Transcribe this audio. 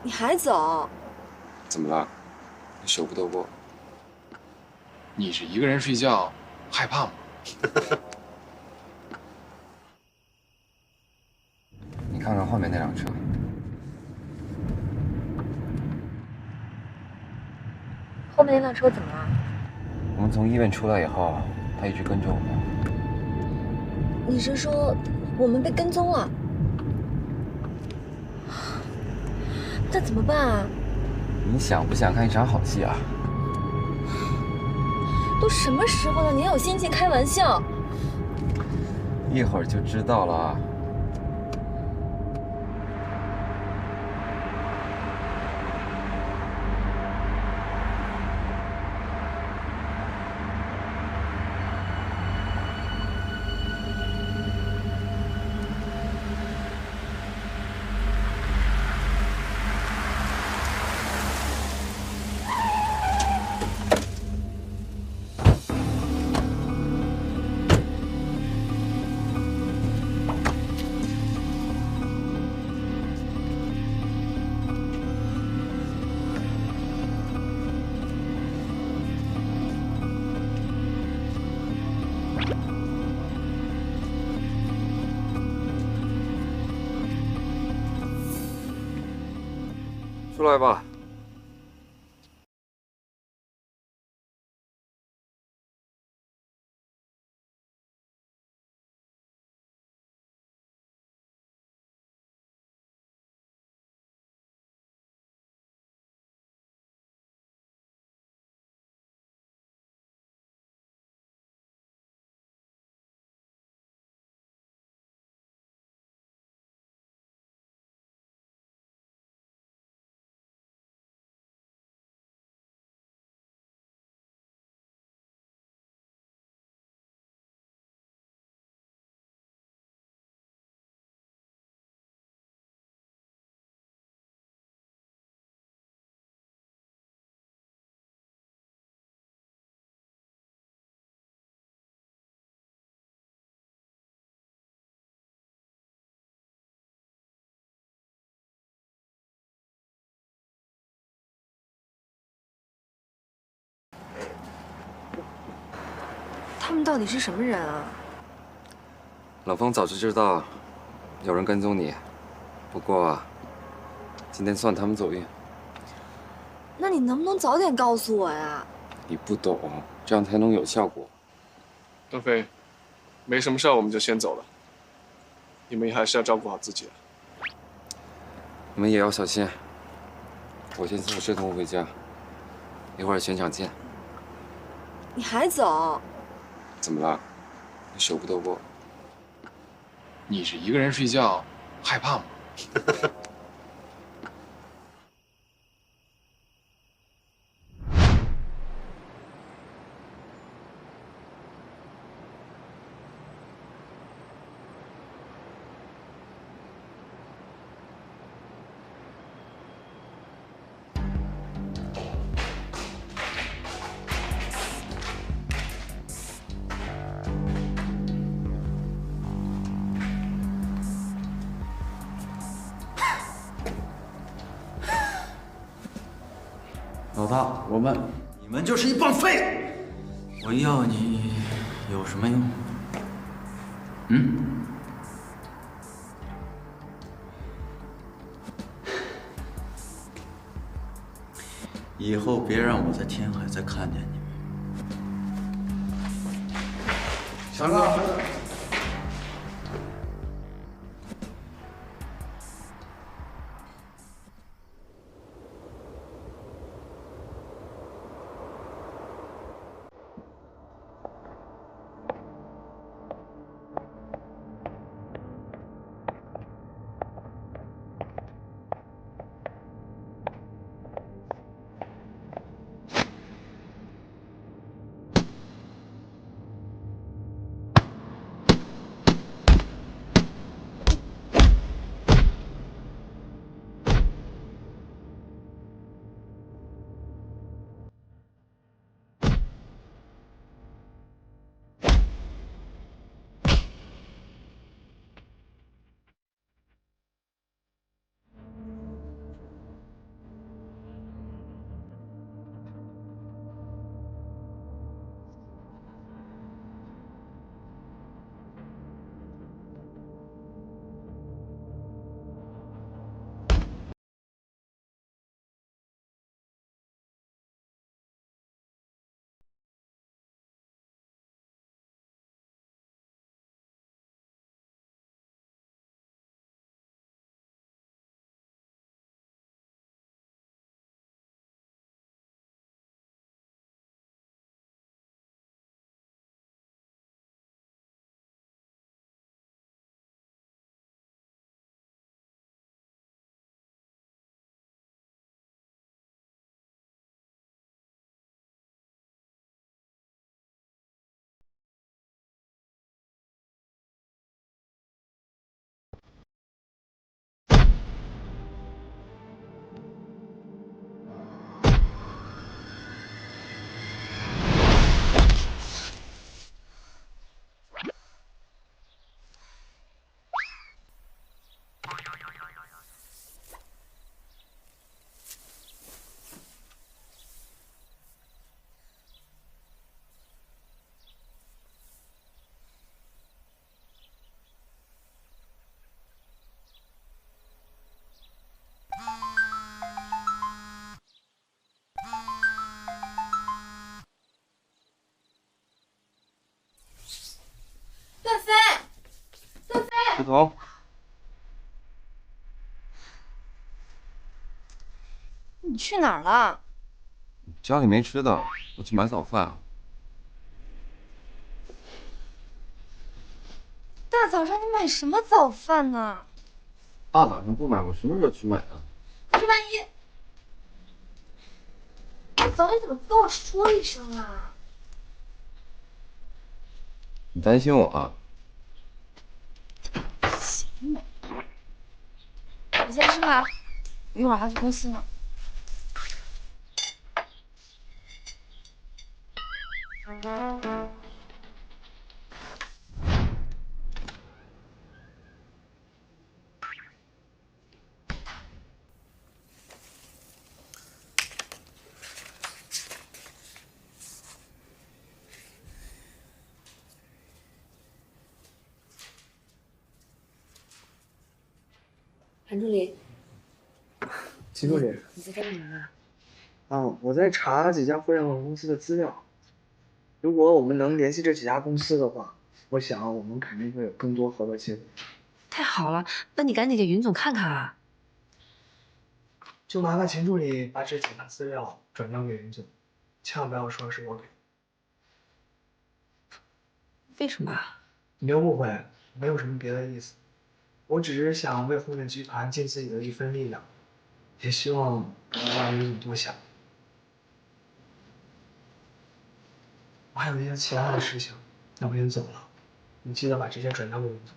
你还走？怎么了？你舍不得我？你是一个人睡觉，害怕吗？你看看后面那辆车，后面那辆车怎么了？我们从医院出来以后，他一直跟着我们。你是说我们被跟踪了？那怎么办啊？你想不想看一场好戏啊？都什么时候了，你还有心情开玩笑？一会儿就知道了。出来吧。他们到底是什么人啊？冷风早就知道有人跟踪你，不过今天算他们走运。那你能不能早点告诉我呀？你不懂，这样才能有效果。邓飞，没什么事儿，我们就先走了。你们还是要照顾好自己。你们也要小心。我先送师彤回家，一会儿全场见。你还走？怎么了？你舍不得我？你是一个人睡觉，害怕吗？老大，你们就是一帮废物！我要你有什么用？以后别让我在天海再看见你们。强哥。总。你去哪儿了？家里没吃的，我去买早饭。大早上你买什么早饭呢？大早上不买，我什么时候去买啊？这万一……早点怎么跟我说一声啊？你担心我啊？行吧，你先吃吧，一会儿还去公司呢。韩助理，秦助理，你在干嘛呢？我在查几家互联网公司的资料。如果我们能联系这几家公司的话，我想我们肯定会有更多合作机会。太好了，那你赶紧给云总看看啊！就麻烦秦助理把这几份资料转交给云总，千万不要说是我给。为什么啊？你别误会，没有什么别的意思，我只是想为后面集团尽自己的一份力量，也希望能让云总多想。我还有一些其他的事情，那我先走了，你记得把这些转交给云总。